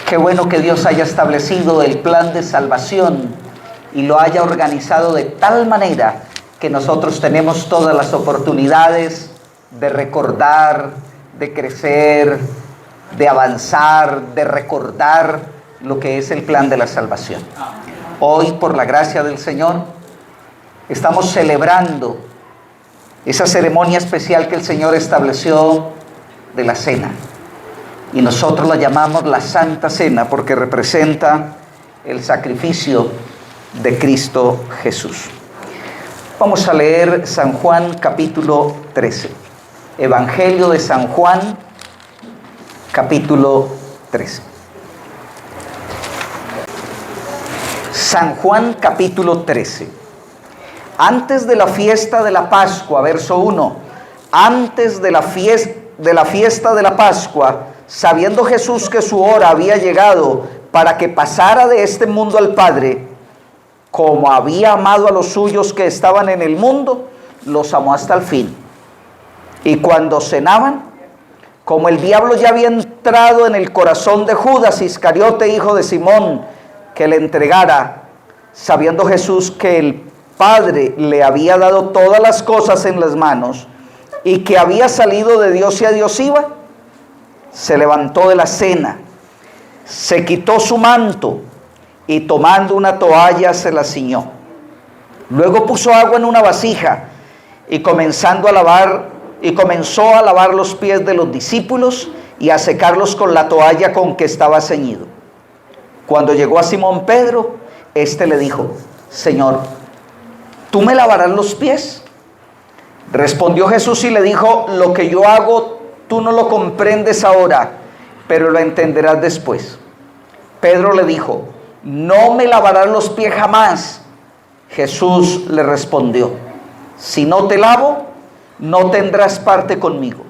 Qué bueno que Dios haya establecido el plan de salvación y lo haya organizado de tal manera que nosotros tenemos todas las oportunidades de recordar, de crecer, de avanzar, de recordar lo que es el plan de la salvación. Hoy, por la gracia del Señor, estamos celebrando esa ceremonia especial que el Señor estableció de la cena. Y nosotros la llamamos la Santa Cena porque representa el sacrificio de Cristo Jesús. Vamos a leer San Juan capítulo 13. Evangelio de San Juan capítulo 13. San Juan capítulo 13. Antes de la fiesta de la Pascua, verso 1. Antes de la fiesta de la Pascua, sabiendo Jesús que su hora había llegado para que pasara de este mundo al Padre, como había amado a los suyos que estaban en el mundo, los amó hasta el fin. Y cuando cenaban, como el diablo ya había entrado en el corazón de Judas Iscariote, hijo de Simón, que le entregara, sabiendo Jesús que el Padre le había dado todas las cosas en las manos y que había salido de Dios y a Dios iba, se levantó de la cena, se quitó su manto y tomando una toalla se la ciñó. Luego puso agua en una vasija y comenzó a lavar los pies de los discípulos y a secarlos con la toalla con que estaba ceñido. Cuando llegó a Simón Pedro, éste le dijo: Señor, ¿tú me lavarás los pies? Respondió Jesús y le dijo: lo que yo hago tú no lo comprendes ahora, pero lo entenderás después. Pedro le dijo: no me lavarás los pies jamás. Jesús le respondió: si no te lavo, no tendrás parte conmigo.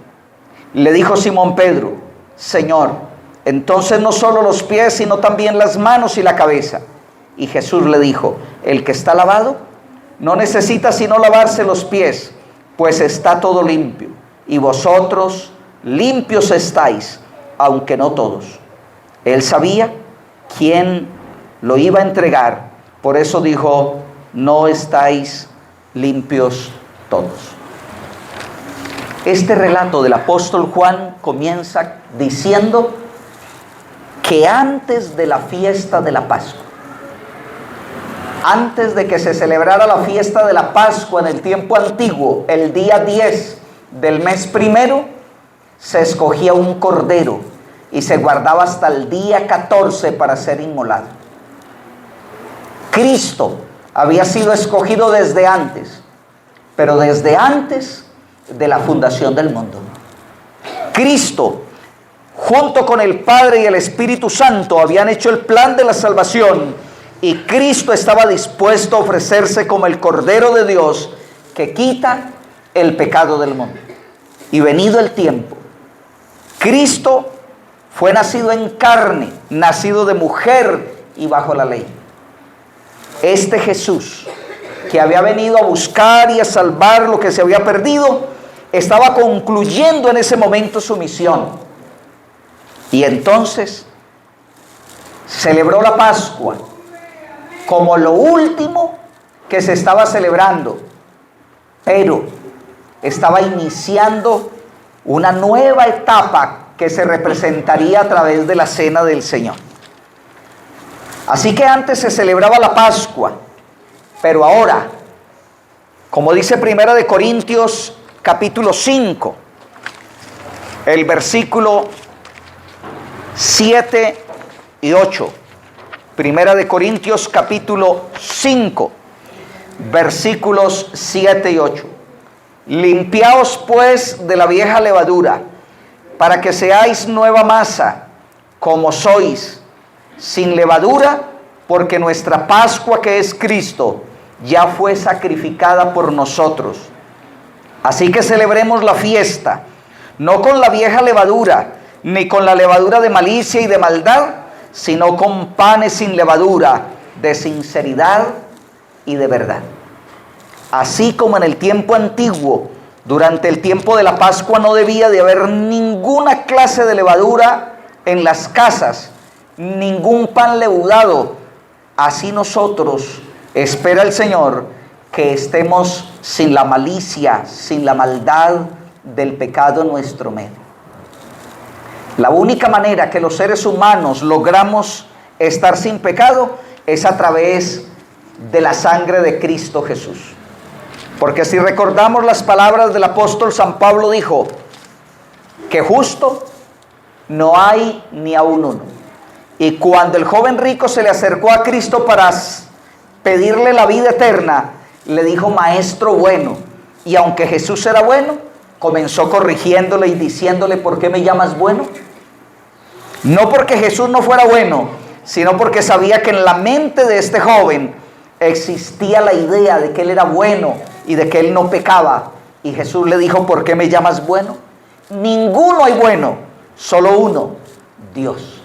Le dijo Simón Pedro: Señor, entonces no solo los pies, sino también las manos y la cabeza. Y Jesús le dijo: el que está lavado no necesita sino lavarse los pies, pues está todo limpio. Y vosotros limpios estáis, aunque no todos. Él sabía quién lo iba a entregar, por eso dijo: no estáis limpios todos. Este relato del apóstol Juan comienza diciendo que antes de la fiesta de la Pascua, antes de que se celebrara la fiesta de la Pascua en el tiempo antiguo, el día 10 del mes primero, se escogía un cordero y se guardaba hasta el día 14 para ser inmolado. Cristo había sido escogido desde antes, pero desde antes de la fundación del mundo. Cristo, junto con el Padre y el Espíritu Santo, habían hecho el plan de la salvación, y Cristo estaba dispuesto a ofrecerse como el Cordero de Dios que quita el pecado del mundo. Y venido el tiempo, Cristo fue nacido en carne, nacido de mujer y bajo la ley. Este Jesús, que había venido a buscar y a salvar lo que se había perdido, estaba concluyendo en ese momento su misión. Y entonces celebró la Pascua como lo último que se estaba celebrando, pero estaba iniciando una nueva etapa que se representaría a través de la cena del Señor. Así que antes se celebraba la Pascua, pero ahora, como dice Primera de Corintios capítulo 5, el versículo 7 y 8. Primera de Corintios capítulo 5, versículos 7 y 8. Limpiaos pues de la vieja levadura, para que seáis nueva masa, como sois, sin levadura, porque nuestra Pascua, que es Cristo, ya fue sacrificada por nosotros. Así que celebremos la fiesta, no con la vieja levadura, ni con la levadura de malicia y de maldad, sino con panes sin levadura, de sinceridad y de verdad. Así como en el tiempo antiguo, durante el tiempo de la Pascua, no debía de haber ninguna clase de levadura en las casas ningún pan leudado, así nosotros, espera el Señor, que estemos sin la malicia, sin la maldad del pecado en nuestro medio. La única manera que los seres humanos logramos estar sin pecado es a través de la sangre de Cristo Jesús. Porque si recordamos las palabras del apóstol San Pablo, dijo que justo no hay ni aun uno. Y cuando el joven rico se le acercó a Cristo para pedirle la vida eterna, le dijo: maestro bueno. Y aunque Jesús era bueno, comenzó corrigiéndole y diciéndole: ¿por qué me llamas bueno? No porque Jesús no fuera bueno, sino porque sabía que en la mente de este joven existía la idea de que él era bueno y de que él no pecaba. Y Jesús le dijo: ¿por qué me llamas bueno? Ninguno hay bueno, solo uno, Dios.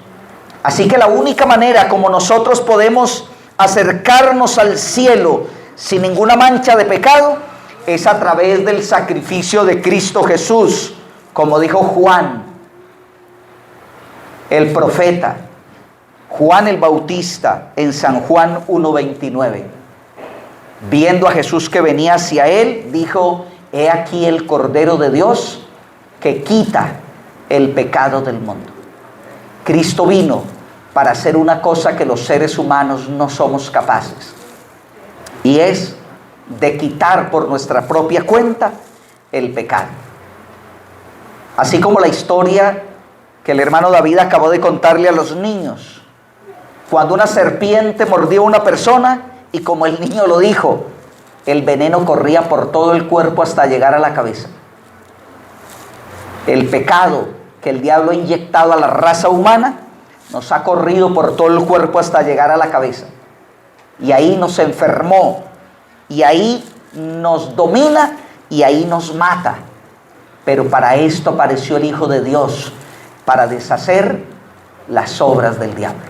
Así que la única manera como nosotros podemos acercarnos al cielo sin ninguna mancha de pecado es a través del sacrificio de Cristo Jesús, como dijo Juan, el profeta, Juan el Bautista, en San Juan 1:29. Viendo a Jesús que venía hacia él, dijo: he aquí el Cordero de Dios que quita el pecado del mundo. Cristo vino para hacer una cosa que los seres humanos no somos capaces, y es de quitar por nuestra propia cuenta el pecado. Así como la historia que el hermano David acabó de contarle a los niños, cuando una serpiente mordió a una persona y, como el niño lo dijo, el veneno corría por todo el cuerpo hasta llegar a la cabeza. El pecado que el diablo ha inyectado a la raza humana nos ha corrido por todo el cuerpo hasta llegar a la cabeza, y ahí nos enfermó, y ahí nos domina, y ahí nos mata. Pero para esto apareció el Hijo de Dios, para deshacer las obras del diablo.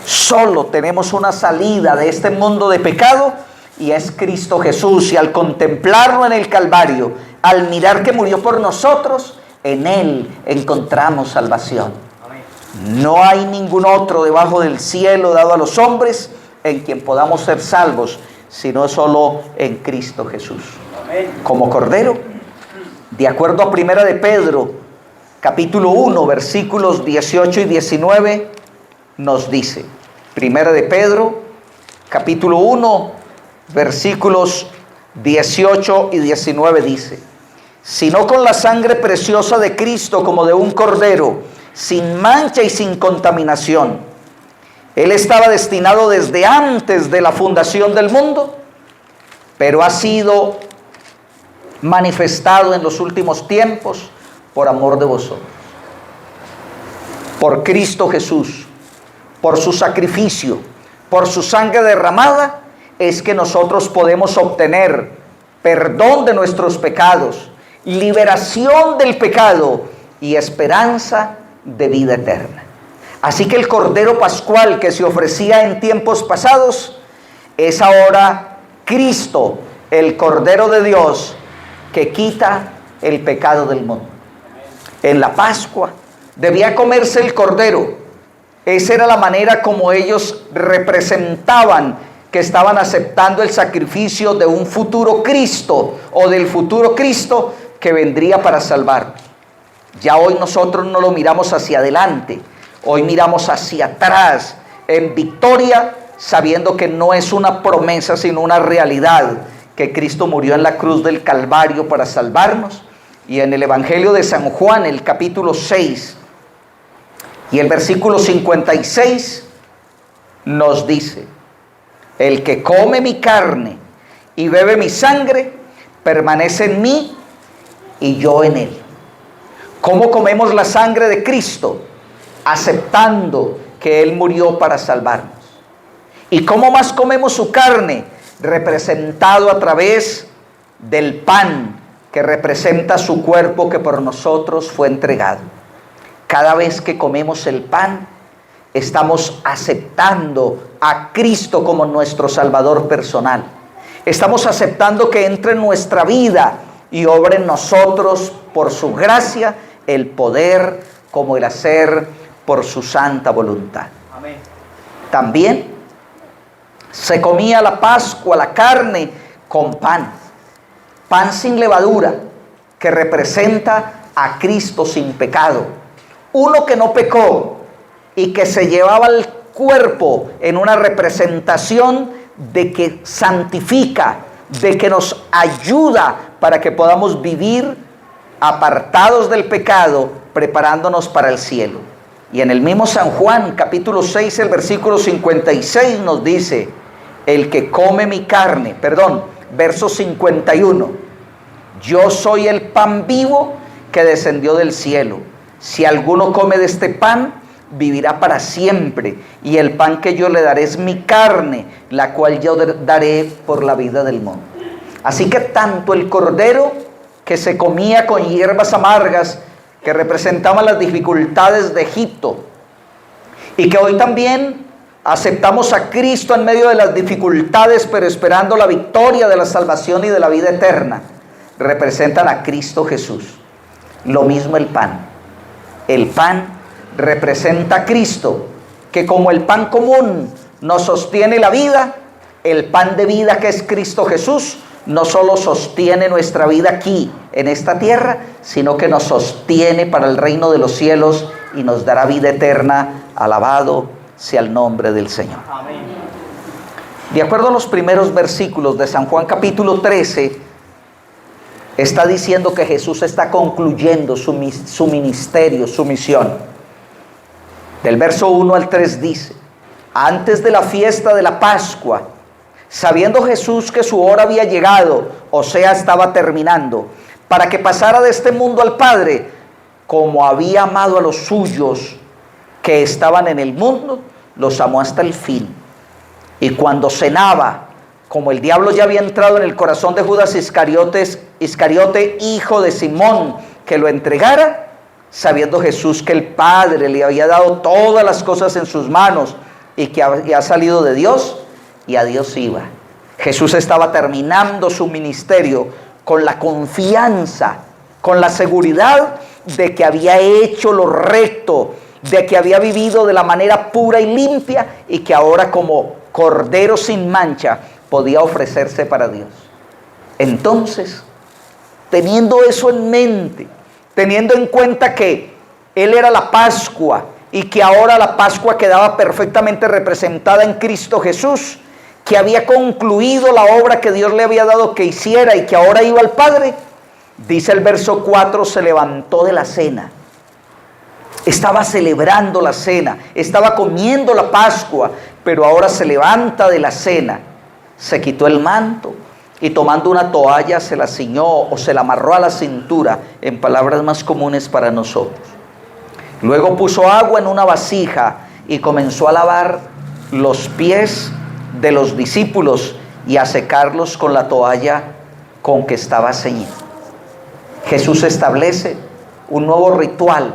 Solo tenemos una salida de este mundo de pecado, y es Cristo Jesús. Y al contemplarlo en el Calvario, al mirar que murió por nosotros, en Él encontramos salvación. No hay ningún otro debajo del cielo dado a los hombres en quien podamos ser salvos, sino solo en Cristo Jesús. Como Cordero, de acuerdo a Primera de Pedro, capítulo 1, versículos 18 y 19, nos dice, Primera de Pedro, capítulo 1, versículos 18 y 19 dice: sino con la sangre preciosa de Cristo, como de un cordero, sin mancha y sin contaminación. Él estaba destinado desde antes de la fundación del mundo, pero ha sido manifestado en los últimos tiempos por amor de vosotros. Por Cristo Jesús, por su sacrificio, por su sangre derramada, es que nosotros podemos obtener perdón de nuestros pecados, liberación del pecado y esperanza de vida eterna. Así que el Cordero Pascual que se ofrecía en tiempos pasados es ahora Cristo, el Cordero de Dios, que quita el pecado del mundo. En la Pascua debía comerse el Cordero. Esa era la manera como ellos representaban que estaban aceptando el sacrificio de un futuro Cristo, o del futuro Cristo que vendría para salvarnos. Ya hoy nosotros no lo miramos hacia adelante, hoy miramos hacia atrás en victoria, sabiendo que no es una promesa sino una realidad, que Cristo murió en la cruz del Calvario para salvarnos. Y en el Evangelio de San Juan, el capítulo 6 y el versículo 56 nos dice: el que come mi carne y bebe mi sangre permanece en mí y yo en él. ¿Cómo comemos la sangre de Cristo? Aceptando que Él murió para salvarnos. ¿Y cómo más comemos su carne? Representado a través del pan que representa su cuerpo que por nosotros fue entregado. Cada vez que comemos el pan, estamos aceptando a Cristo como nuestro Salvador personal. Estamos aceptando que entre en nuestra vida y obre en nosotros por su gracia el poder como el hacer por su santa voluntad. Amén. También se comía la Pascua, la carne con pan, pan sin levadura, que representa a Cristo sin pecado, uno que no pecó y que se llevaba el cuerpo en una representación de que santifica, de que nos ayuda para que podamos vivir apartados del pecado, preparándonos para el cielo. Y en el mismo San Juan, capítulo 6, el versículo 56 nos dice, el que come mi carne, verso 51, yo soy el pan vivo que descendió del cielo. Si alguno come de este pan, vivirá para siempre. Y el pan que yo le daré es mi carne, la cual yo daré por la vida del mundo. Así que tanto el cordero que se comía con hierbas amargas, que representaban las dificultades de Egipto, y que hoy también aceptamos a Cristo en medio de las dificultades, pero esperando la victoria de la salvación y de la vida eterna, representan a Cristo Jesús. Lo mismo el pan. El pan representa a Cristo, que como el pan común nos sostiene la vida, el pan de vida que es Cristo Jesús no solo sostiene nuestra vida aquí en esta tierra, sino que nos sostiene para el reino de los cielos y nos dará vida eterna. Alabado sea el nombre del Señor. Amén. De acuerdo a los primeros versículos de San Juan capítulo 13, está diciendo que Jesús está concluyendo su ministerio, su misión. Del verso 1 al 3 dice, antes de la fiesta de la Pascua, sabiendo Jesús que su hora había llegado, o sea, estaba terminando, para que pasara de este mundo al Padre, como había amado a los suyos que estaban en el mundo, los amó hasta el fin. Y cuando cenaba, como el diablo ya había entrado en el corazón de Judas Iscariote, hijo de Simón, que lo entregara, sabiendo Jesús que el Padre le había dado todas las cosas en sus manos y que había salido de Dios, y a Dios iba. Jesús estaba terminando su ministerio con la confianza, con la seguridad de que había hecho lo recto, de que había vivido de la manera pura y limpia, y que ahora como cordero sin mancha podía ofrecerse para Dios. Entonces, teniendo eso en mente, teniendo en cuenta que Él era la Pascua y que ahora la Pascua quedaba perfectamente representada en Cristo Jesús, que había concluido la obra que Dios le había dado que hiciera y que ahora iba al Padre, dice el verso 4, se levantó de la cena. Estaba celebrando la cena, estaba comiendo la Pascua, pero ahora se levanta de la cena, se quitó el manto y tomando una toalla se la ciñó o se la amarró a la cintura, en palabras más comunes para nosotros. Luego puso agua en una vasija y comenzó a lavar los pies de los discípulos y a secarlos con la toalla con que estaba ceñido. Jesús establece un nuevo ritual.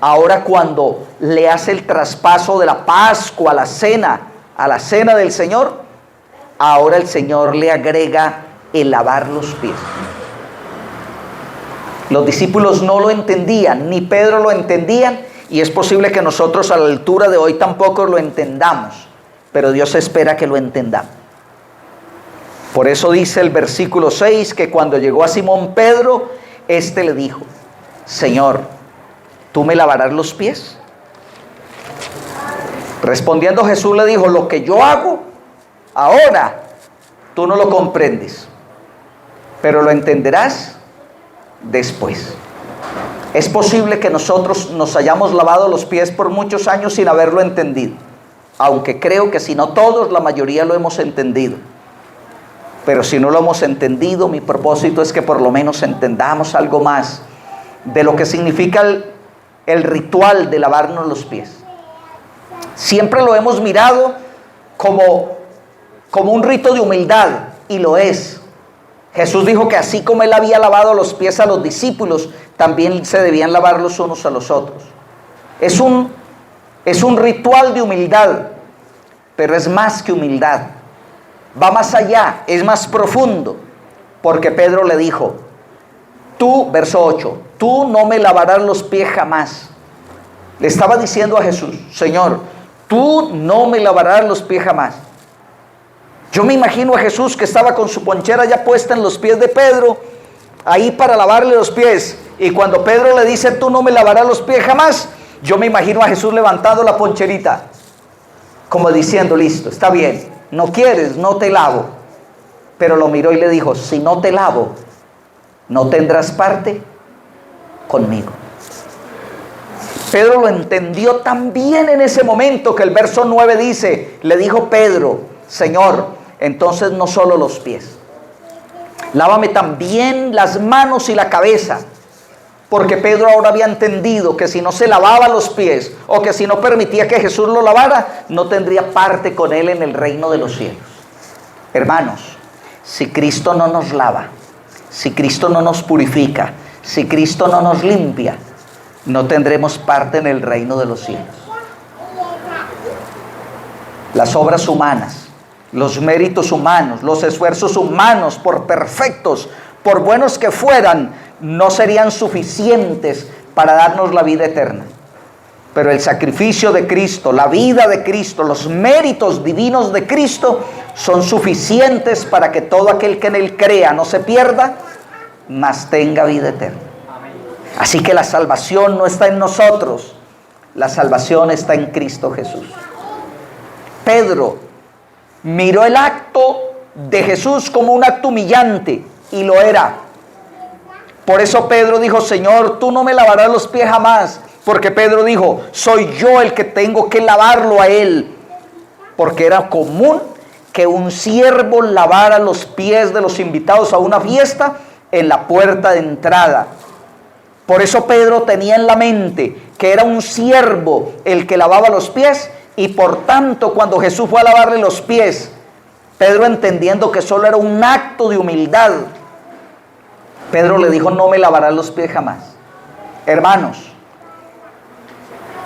Ahora cuando le hace el traspaso de la Pascua a la cena del Señor, ahora el Señor le agrega el lavar los pies. Los discípulos no lo entendían, ni Pedro lo entendían, y es posible que nosotros a la altura de hoy tampoco lo entendamos, pero Dios espera que lo entendamos. Por eso dice el versículo 6 que cuando llegó a Simón Pedro, éste le dijo, Señor, ¿tú me lavarás los pies? Respondiendo Jesús le dijo, lo que yo hago ahora, tú no lo comprendes, pero lo entenderás después. Es posible que nosotros nos hayamos lavado los pies por muchos años sin haberlo entendido, aunque creo que si no todos, la mayoría lo hemos entendido. Pero si no lo hemos entendido, mi propósito es que por lo menos entendamos algo más de lo que significa el ritual de lavarnos los pies. Siempre lo hemos mirado como un rito de humildad, y lo es. Jesús dijo que así como Él había lavado los pies a los discípulos, también se debían lavar los unos a los otros. Es un ritual de humildad, pero es más que humildad. Va más allá, es más profundo, porque Pedro le dijo, tú, verso 8, tú no me lavarás los pies jamás. Le estaba diciendo a Jesús: Señor, tú no me lavarás los pies jamás. Yo me imagino a Jesús que estaba con su ponchera ya puesta en los pies de Pedro, ahí para lavarle los pies. Y cuando Pedro le dice: tú no me lavarás los pies jamás, yo me imagino a Jesús levantando la poncherita, como diciendo: listo, está bien, no quieres, no te lavo. Pero lo miró y le dijo: si no te lavo, no tendrás parte conmigo. Pedro lo entendió tan bien en ese momento que el verso 9 dice: le dijo Pedro: Señor, entonces no solo los pies, lávame también las manos y la cabeza. Porque Pedro ahora había entendido que si no se lavaba los pies, o que si no permitía que Jesús lo lavara, no tendría parte con él en el reino de los cielos. Hermanos, si Cristo no nos lava, si Cristo no nos purifica, si Cristo no nos limpia, no tendremos parte en el reino de los cielos. Las obras humanas, los méritos humanos, los esfuerzos humanos, por perfectos, por buenos que fueran, no serían suficientes para darnos la vida eterna. Pero el sacrificio de Cristo, la vida de Cristo, los méritos divinos de Cristo son suficientes para que todo aquel que en Él crea no se pierda, mas tenga vida eterna. Así que la salvación no está en nosotros, la salvación está en Cristo Jesús. Pedro miró el acto de Jesús como un acto humillante, y lo era. Por eso Pedro dijo: Señor, tú no me lavarás los pies jamás. Porque Pedro dijo: soy yo el que tengo que lavarlo a él. Porque era común que un siervo lavara los pies de los invitados a una fiesta en la puerta de entrada. Por eso Pedro tenía en la mente que era un siervo el que lavaba los pies, y por tanto cuando Jesús fue a lavarle los pies, Pedro, entendiendo que solo era un acto de humildad, Pedro le dijo: no me lavarás los pies jamás. Hermanos,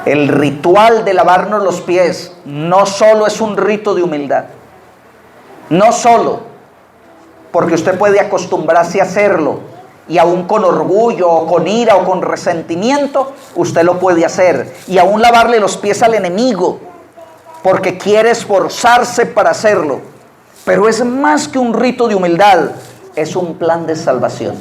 el ritual de lavarnos los pies no solo es un rito de humildad, no solo, porque usted puede acostumbrarse a hacerlo, y aún con orgullo, o con ira, o con resentimiento, usted lo puede hacer, y aún lavarle los pies al enemigo, porque quiere esforzarse para hacerlo. Pero es más que un rito de humildad, es un plan de salvación.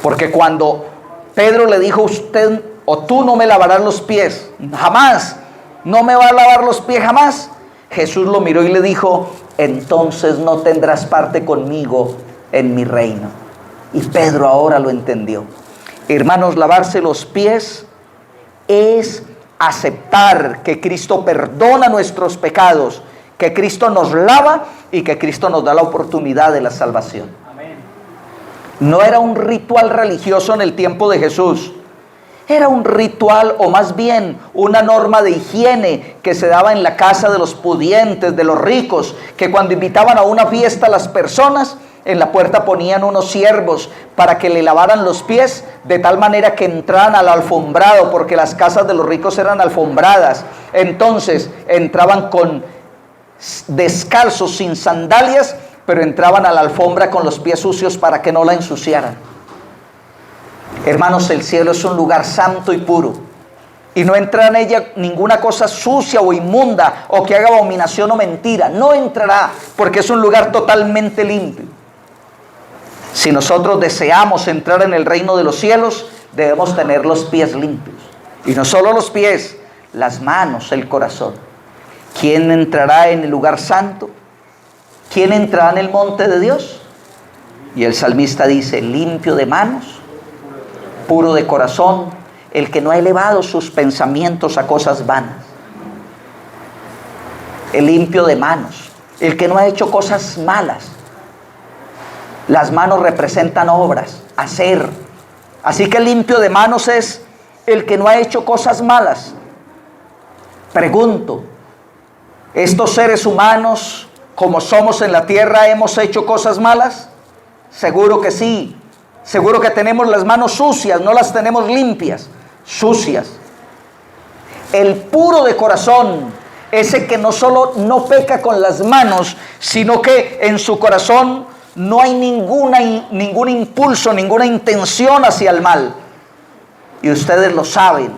Porque cuando Pedro le dijo: usted o tú no me lavarás los pies jamás, no me va a lavar los pies jamás, Jesús lo miró y le dijo: entonces no tendrás parte conmigo en mi reino. Y Pedro ahora lo entendió. Hermanos, lavarse los pies es aceptar que Cristo perdona nuestros pecados, que Cristo nos lava y que Cristo nos da la oportunidad de la salvación. Amén. No era un ritual religioso en el tiempo de Jesús. Era un ritual, o más bien una norma de higiene que se daba en la casa de los pudientes, de los ricos, que cuando invitaban a una fiesta a las personas, en la puerta ponían unos siervos para que le lavaran los pies, de tal manera que entraran al alfombrado, porque las casas de los ricos eran alfombradas. Entonces entraban descalzos, sin sandalias, pero entraban a la alfombra con los pies sucios para que no la ensuciaran. Hermanos, el cielo es un lugar santo y puro, y no entra en ella ninguna cosa sucia o inmunda, o que haga abominación o mentira. No entrará, porque es un lugar totalmente limpio. Si nosotros deseamos entrar en el reino de los cielos, debemos tener los pies limpios. Y no solo los pies, las manos, el corazón. ¿Quién entrará en el lugar santo? ¿Quién entrará en el monte de Dios? Y el salmista dice: limpio de manos, puro de corazón, el que no ha elevado sus pensamientos a cosas vanas. El limpio de manos, el que no ha hecho cosas malas. Las manos representan obras, hacer. Así que el limpio de manos es el que no ha hecho cosas malas. Pregunto, ¿estos seres humanos, como somos en la tierra, hemos hecho cosas malas? Seguro que sí. Seguro que tenemos las manos sucias, no las tenemos limpias, sucias. El puro de corazón, ese que no solo no peca con las manos, sino que en su corazón no hay ningún impulso, ninguna intención hacia el mal. Y ustedes lo saben,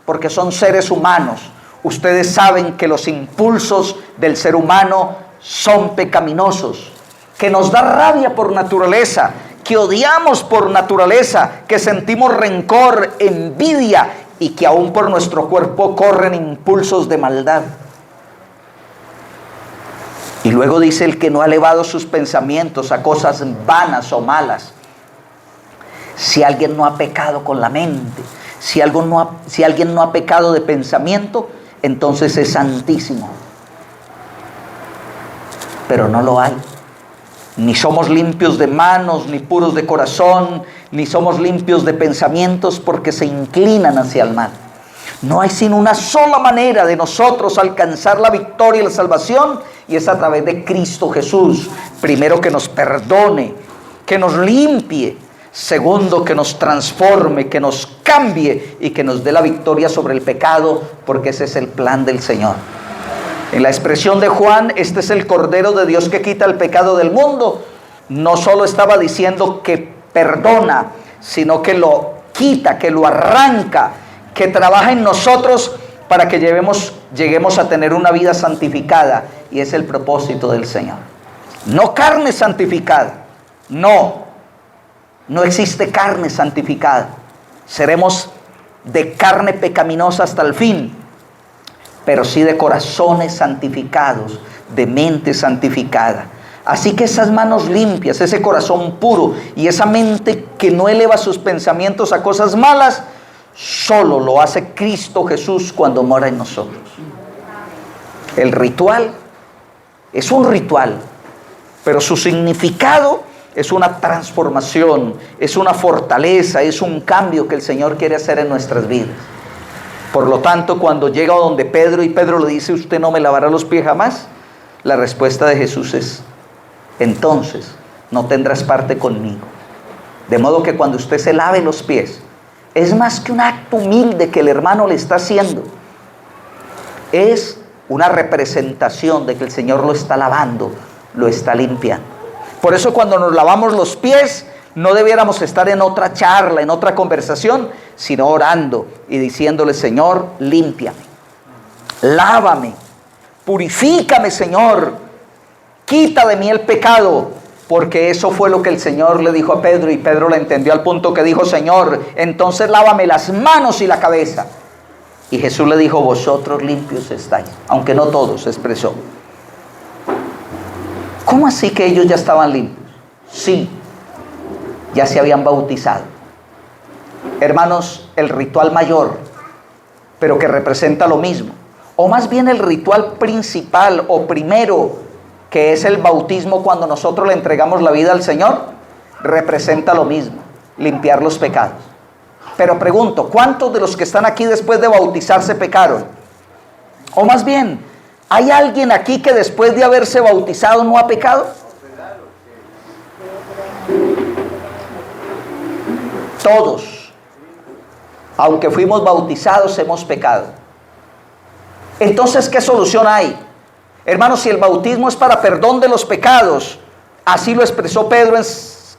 porque son seres humanos. Ustedes saben que los impulsos del ser humano son pecaminosos, que nos da rabia por naturaleza, que odiamos por naturaleza, que sentimos rencor, envidia y que aún por nuestro cuerpo corren impulsos de maldad. Y luego dice: el que no ha elevado sus pensamientos a cosas vanas o malas. Si alguien no ha pecado con la mente, si alguien no ha pecado de pensamiento, entonces es santísimo. Pero no lo hay. Ni somos limpios de manos, ni puros de corazón, ni somos limpios de pensamientos, porque se inclinan hacia el mal. No hay sino una sola manera de nosotros alcanzar la victoria y la salvación, y es a través de Cristo Jesús. Primero, que nos perdone, que nos limpie. Segundo, que nos transforme, que nos cambie y que nos dé la victoria sobre el pecado, porque ese es el plan del Señor. En la expresión de Juan, este es el Cordero de Dios que quita el pecado del mundo. No solo estaba diciendo que perdona, sino que lo quita, que lo arranca, que trabaja en nosotros para que lleguemos a tener una vida santificada. Y es el propósito del Señor. No carne santificada, no existe carne santificada. Seremos de carne pecaminosa hasta el fin, pero sí de corazones santificados, de mente santificada. Así que esas manos limpias, ese corazón puro y esa mente que no eleva sus pensamientos a cosas malas, solo lo hace Cristo Jesús cuando mora en nosotros. El ritual es un ritual, pero su significado es una transformación, es una fortaleza, es un cambio que el Señor quiere hacer en nuestras vidas. Por lo tanto, cuando llega donde Pedro y Pedro le dice: ¿usted no me lavará los pies jamás?, la respuesta de Jesús es: entonces no tendrás parte conmigo. De modo que cuando usted se lave los pies, es más que un acto humilde que el hermano le está haciendo. Es una representación de que el Señor lo está lavando, lo está limpiando. Por eso cuando nos lavamos los pies, no debiéramos estar en otra charla, en otra conversación, sino orando y diciéndole: Señor, límpiame, lávame, purifícame, Señor, quita de mí el pecado, porque eso fue lo que el Señor le dijo a Pedro, y Pedro lo entendió al punto que dijo: Señor, entonces lávame las manos y la cabeza. Y Jesús le dijo: vosotros limpios estáis, aunque no todos, expresó. ¿Cómo así que ellos ya estaban limpios? Sí, ya se habían bautizado. Hermanos, el ritual mayor, pero que representa lo mismo, o más bien el ritual principal o primero, que es el bautismo cuando nosotros le entregamos la vida al Señor, representa lo mismo: limpiar los pecados. Pero pregunto, ¿cuántos de los que están aquí después de bautizarse pecaron? O más bien, ¿hay alguien aquí que después de haberse bautizado no ha pecado? Todos, aunque fuimos bautizados, hemos pecado. Entonces, ¿qué solución hay? Hermanos, si el bautismo es para perdón de los pecados, así lo expresó Pedro en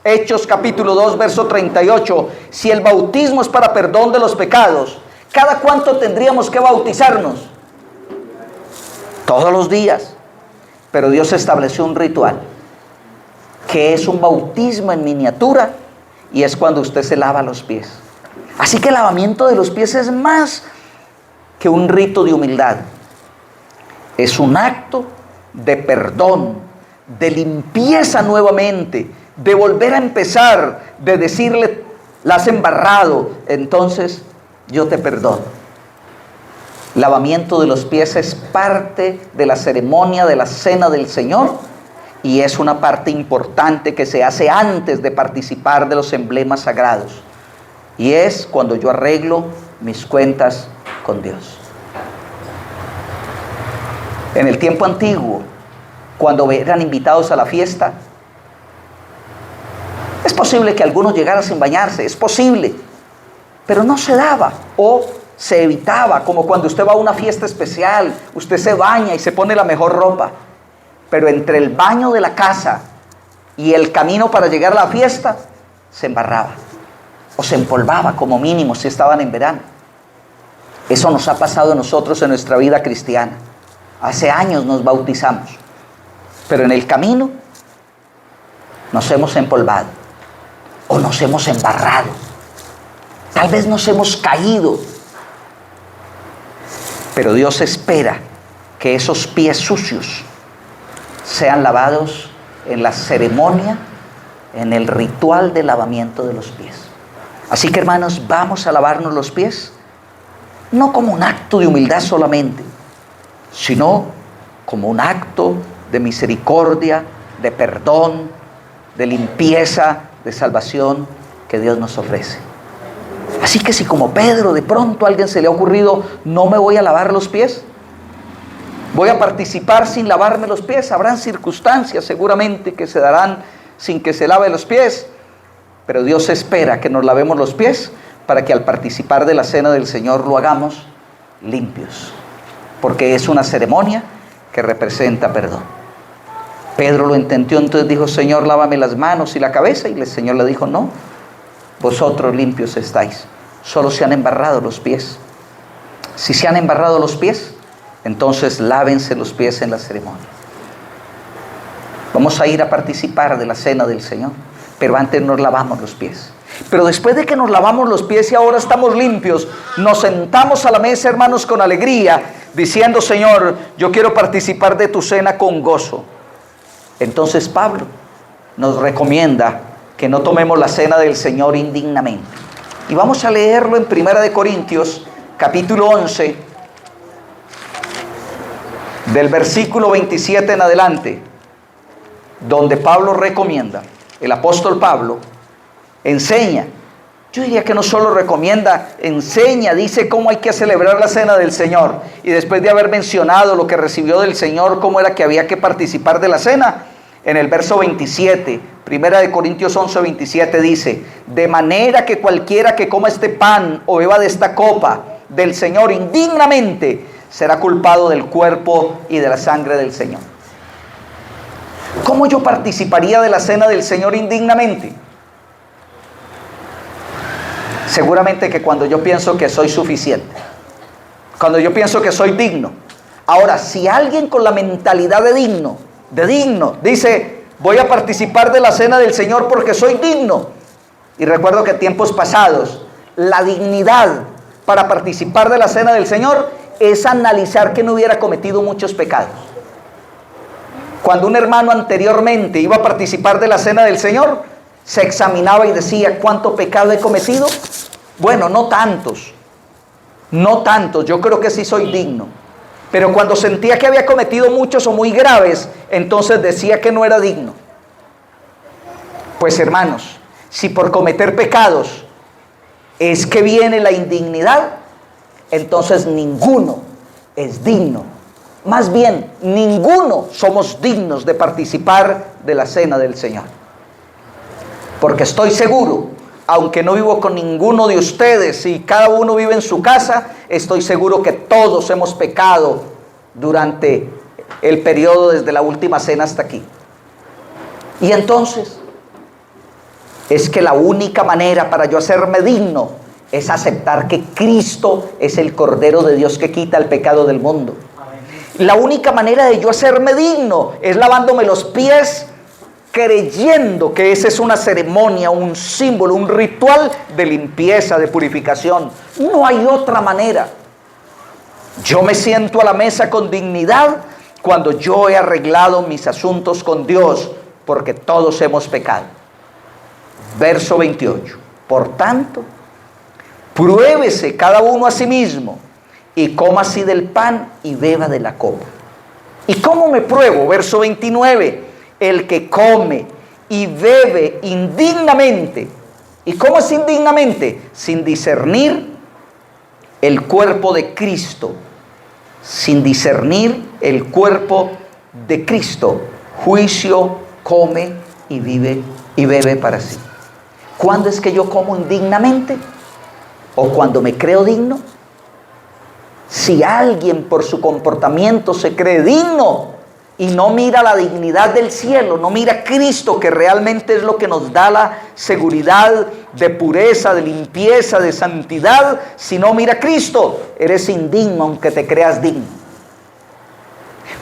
Hechos capítulo 2, verso 38. Si el bautismo es para perdón de los pecados, ¿cada cuánto tendríamos que bautizarnos? Todos los días. Pero Dios estableció un ritual, que es un bautismo en miniatura, y es cuando usted se lava los pies. Así que el lavamiento de los pies es más que un rito de humildad. Es un acto de perdón, de limpieza nuevamente, de volver a empezar, de decirle: la has embarrado, entonces yo te perdono. Lavamiento de los pies es parte de la ceremonia de la cena del Señor, y es una parte importante que se hace antes de participar de los emblemas sagrados, y es cuando yo arreglo mis cuentas con Dios. En el tiempo antiguo, cuando eran invitados a la fiesta, es posible que algunos llegaran sin bañarse, es posible, pero no se daba o se evitaba, como cuando usted va a una fiesta especial, usted se baña y se pone la mejor ropa, pero entre el baño de la casa y el camino para llegar a la fiesta, se embarraba o se empolvaba como mínimo si estaban en verano. Eso nos ha pasado a nosotros en nuestra vida cristiana. Hace años nos bautizamos, pero en el camino nos hemos empolvado o nos hemos embarrado. Tal vez nos hemos caído, pero Dios espera que esos pies sucios sean lavados en la ceremonia, en el ritual de lavamiento de los pies. Así que, hermanos, vamos a lavarnos los pies, no como un acto de humildad solamente, sino como un acto de misericordia, de perdón, de limpieza, de salvación que Dios nos ofrece. Así que si como Pedro de pronto a alguien se le ha ocurrido, no me voy a lavar los pies, voy a participar sin lavarme los pies, habrán circunstancias seguramente que se darán sin que se lave los pies, pero Dios espera que nos lavemos los pies para que al participar de la cena del Señor lo hagamos limpios, porque es una ceremonia que representa perdón. Pedro lo entendió, entonces dijo: Señor, lávame las manos y la cabeza, y el Señor le dijo: no, vosotros limpios estáis, solo se han embarrado los pies. Si se han embarrado los pies, entonces lávense los pies en la ceremonia. Vamos a ir a participar de la cena del Señor, pero antes nos lavamos los pies. Pero después de que nos lavamos los pies y ahora estamos limpios, nos sentamos a la mesa, hermanos, con alegría, diciendo: Señor, yo quiero participar de tu cena con gozo. Entonces Pablo nos recomienda que no tomemos la cena del Señor indignamente. Y vamos a leerlo en 1 Corintios, capítulo 11, del versículo 27 en adelante, donde Pablo recomienda, el apóstol Pablo enseña, yo diría que no solo recomienda, enseña, dice cómo hay que celebrar la cena del Señor. Y después de haber mencionado lo que recibió del Señor, cómo era que había que participar de la cena, en el verso 27, 1 Corintios 11, 27 dice: de manera que cualquiera que coma este pan o beba de esta copa del Señor indignamente, será culpado del cuerpo y de la sangre del Señor. ¿Cómo yo participaría de la cena del Señor indignamente? Seguramente que cuando yo pienso que soy suficiente, cuando yo pienso que soy digno. Ahora, si alguien con la mentalidad de digno, dice: voy a participar de la cena del Señor porque soy digno. Y recuerdo que tiempos pasados, la dignidad para participar de la cena del Señor es analizar que no hubiera cometido muchos pecados. Cuando un hermano anteriormente iba a participar de la cena del Señor, se examinaba y decía: ¿cuánto pecado he cometido? Bueno, no tantos, yo creo que sí soy digno. Pero cuando sentía que había cometido muchos o muy graves, entonces decía que no era digno. Pues, hermanos, si por cometer pecados es que viene la indignidad, entonces ninguno es digno. Más bien, ninguno somos dignos de participar de la cena del Señor. Porque estoy seguro, aunque no vivo con ninguno de ustedes y cada uno vive en su casa, estoy seguro que todos hemos pecado durante el periodo desde la última cena hasta aquí. Y entonces, es que la única manera para yo hacerme digno es aceptar que Cristo es el Cordero de Dios que quita el pecado del mundo. La única manera de yo hacerme digno es lavándome los pies, creyendo que esa es una ceremonia, un símbolo, un ritual de limpieza, de purificación. No hay otra manera. Yo me siento a la mesa con dignidad cuando yo he arreglado mis asuntos con Dios, porque todos hemos pecado. Verso 28. Por tanto, pruébese cada uno a sí mismo y coma así del pan y beba de la copa. ¿Y cómo me pruebo? Verso 29. El que come y bebe indignamente. ¿Y cómo es indignamente? Sin discernir el cuerpo de Cristo. Sin discernir el cuerpo de Cristo. Juicio, come y vive y bebe para sí. ¿Cuándo es que yo como indignamente? ¿O cuando me creo digno? Si alguien por su comportamiento se cree digno, y no mira la dignidad del cielo, no mira a Cristo, que realmente es lo que nos da la seguridad de pureza, de limpieza, de santidad, sino mira a Cristo, eres indigno aunque te creas digno.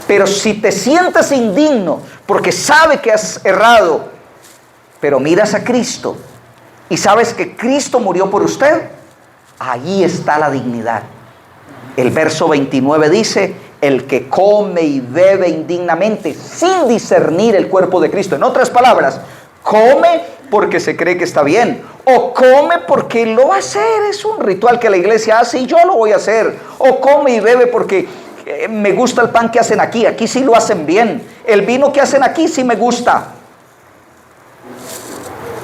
Pero si te sientes indigno porque sabes que has errado, pero miras a Cristo y sabes que Cristo murió por usted, ahí está la dignidad. El verso 29 dice: el que come y bebe indignamente sin discernir el cuerpo de Cristo. En otras palabras, come porque se cree que está bien, o come porque lo va a hacer, es un ritual que la iglesia hace y yo lo voy a hacer, o come y bebe porque me gusta el pan que hacen aquí sí lo hacen bien, el vino que hacen aquí sí me gusta.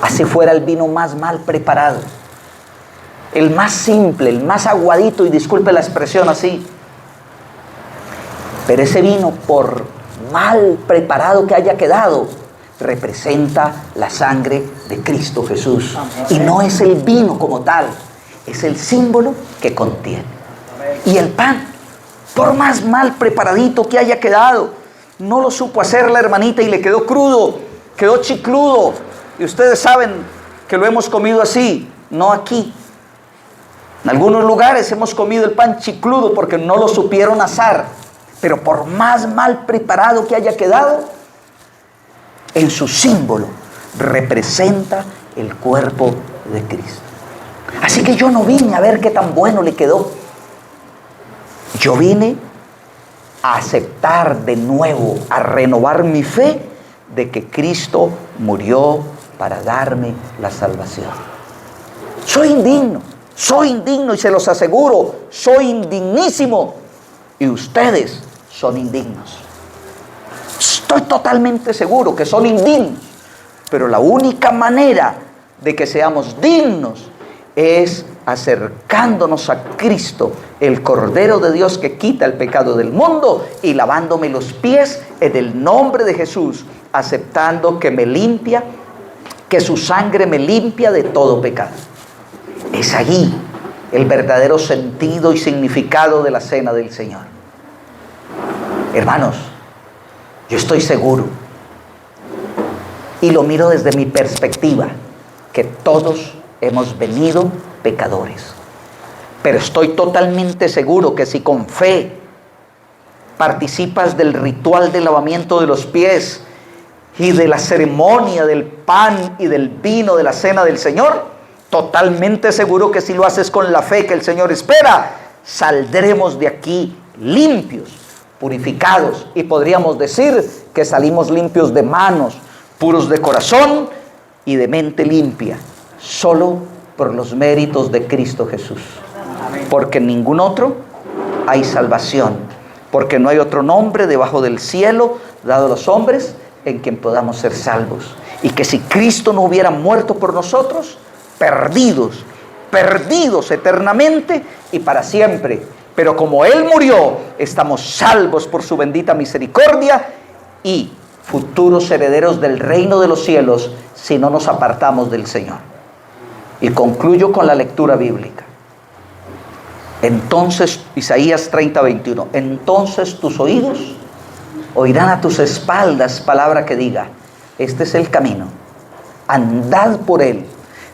Así fuera el vino más mal preparado, el más simple, el más aguadito, y disculpe la expresión así, pero ese vino, por mal preparado que haya quedado, representa la sangre de Cristo Jesús. Y no es el vino como tal, es el símbolo que contiene. Y el pan, por más mal preparadito que haya quedado, no lo supo hacer la hermanita y le quedó crudo, quedó chicludo. Y ustedes saben que lo hemos comido así, no aquí. En algunos lugares hemos comido el pan chicludo porque no lo supieron asar. Pero por más mal preparado que haya quedado, en su símbolo representa el cuerpo de Cristo. Así que yo no vine a ver qué tan bueno le quedó. Yo vine a aceptar de nuevo, a renovar mi fe de que Cristo murió para darme la salvación. Soy indigno y se los aseguro, soy indignísimo. Y ustedes son indignos. Estoy totalmente seguro que son indignos. Pero la única manera de que seamos dignos es acercándonos a Cristo, el Cordero de Dios que quita el pecado del mundo, y lavándome los pies en el nombre de Jesús, aceptando que me limpia, que su sangre me limpia de todo pecado. Es allí el verdadero sentido y significado de la cena del Señor. Hermanos, yo estoy seguro, y lo miro desde mi perspectiva, que todos hemos venido pecadores. Pero estoy totalmente seguro que si con fe participas del ritual de lavamiento de los pies y de la ceremonia del pan y del vino de la cena del Señor, totalmente seguro que si lo haces con la fe que el Señor espera, saldremos de aquí limpios, purificados, y podríamos decir que salimos limpios de manos, puros de corazón y de mente limpia, solo por los méritos de Cristo Jesús. Porque en ningún otro hay salvación, porque no hay otro nombre debajo del cielo dado a los hombres en quien podamos ser salvos. Y que si Cristo no hubiera muerto por nosotros, perdidos eternamente y para siempre. Pero como Él murió, estamos salvos por su bendita misericordia y futuros herederos del reino de los cielos si no nos apartamos del Señor. Y concluyo con la lectura bíblica. Entonces, Isaías 30:21, entonces tus oídos oirán a tus espaldas palabra que diga: este es el camino, andad por él,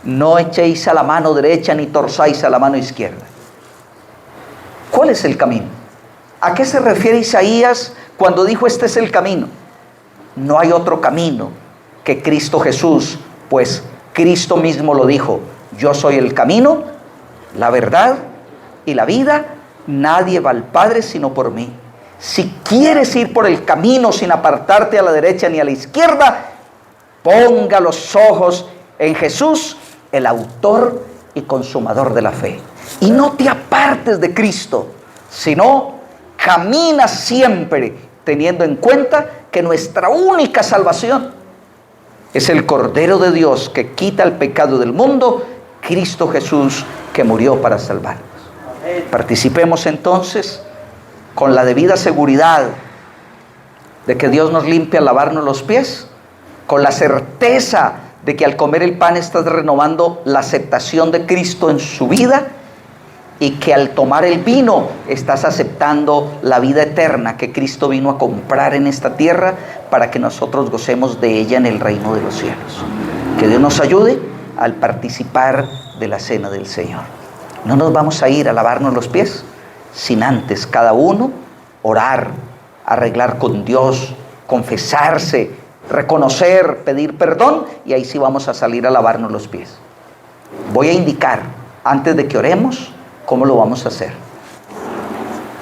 no echéis a la mano derecha ni torzáis a la mano izquierda. ¿Cuál es el camino? ¿A qué se refiere Isaías cuando dijo este es el camino? No hay otro camino que Cristo Jesús, pues Cristo mismo lo dijo: yo soy el camino, la verdad y la vida, nadie va al Padre sino por mí. Si quieres ir por el camino sin apartarte a la derecha ni a la izquierda, ponga los ojos en Jesús, el autor y consumador de la fe. Y no te apartes de Cristo, sino camina siempre teniendo en cuenta que nuestra única salvación es el Cordero de Dios que quita el pecado del mundo, Cristo Jesús, que murió para salvarnos. Participemos entonces con la debida seguridad de que Dios nos limpia al lavarnos los pies, con la certeza de que al comer el pan estás renovando la aceptación de Cristo en su vida, y que al tomar el vino estás aceptando la vida eterna que Cristo vino a comprar en esta tierra para que nosotros gocemos de ella en el reino de los cielos. Que Dios nos ayude al participar de la cena del Señor. No nos vamos a ir a lavarnos los pies sin antes cada uno orar, arreglar con Dios, confesarse, reconocer, pedir perdón, y ahí sí vamos a salir a lavarnos los pies. Voy a indicar, antes de que oremos, cómo lo vamos a hacer.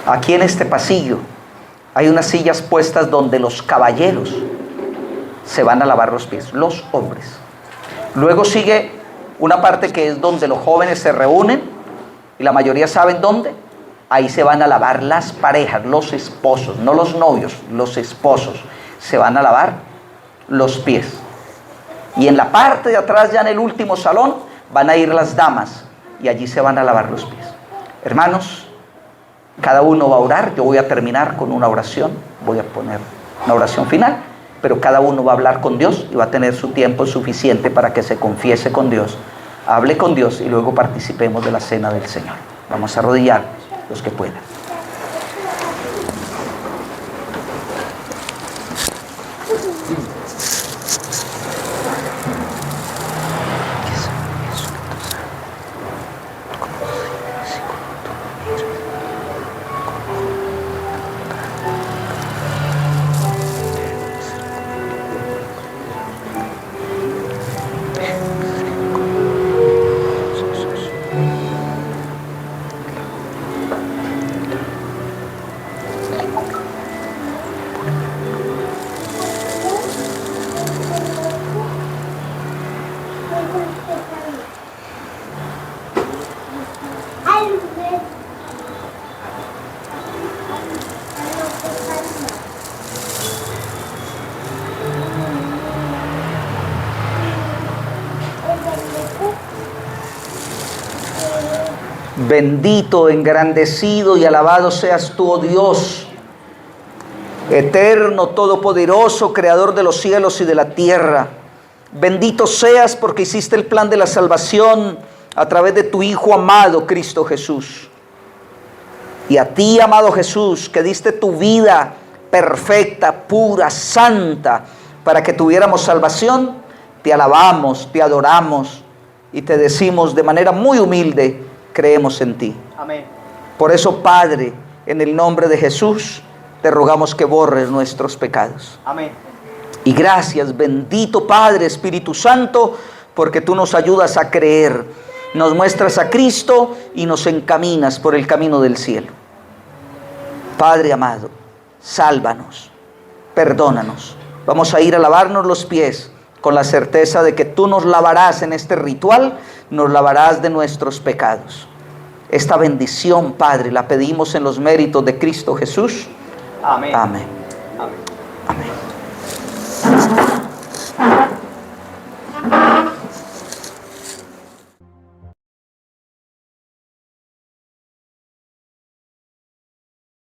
Aquí en este pasillo hay unas sillas puestas donde los caballeros se van a lavar los pies, los hombres. Luego sigue una parte que es donde los jóvenes se reúnen, y la mayoría saben dónde. Ahí se van a lavar las parejas, los esposos, no los novios, los esposos. Se van a lavar los pies. Y en la parte de atrás, ya en el último salón, van a ir las damas y allí se van a lavar los pies. Hermanos, cada uno va a orar. Yo voy a terminar con una oración, voy a poner una oración final, pero cada uno va a hablar con Dios y va a tener su tiempo suficiente para que se confiese con Dios, hable con Dios y luego participemos de la cena del Señor. Vamos a arrodillar los que puedan. Bendito, engrandecido y alabado seas tú, oh Dios, eterno, todopoderoso, creador de los cielos y de la tierra. Bendito seas porque hiciste el plan de la salvación a través de tu Hijo amado, Cristo Jesús. Y a ti, amado Jesús, que diste tu vida perfecta, pura, santa, para que tuviéramos salvación, te alabamos, te adoramos y te decimos de manera muy humilde: creemos en ti. Amén. Por eso, Padre, en el nombre de Jesús, te rogamos que borres nuestros pecados. Amén. Y gracias, bendito Padre, Espíritu Santo, porque tú nos ayudas a creer, nos muestras a Cristo y nos encaminas por el camino del cielo. Padre amado, sálvanos, perdónanos. Vamos a ir a lavarnos los pies con la certeza de que tú nos lavarás en este ritual, nos lavarás de nuestros pecados. Esta bendición, Padre, la pedimos en los méritos de Cristo Jesús. Amén. Amén. Amén. Amén.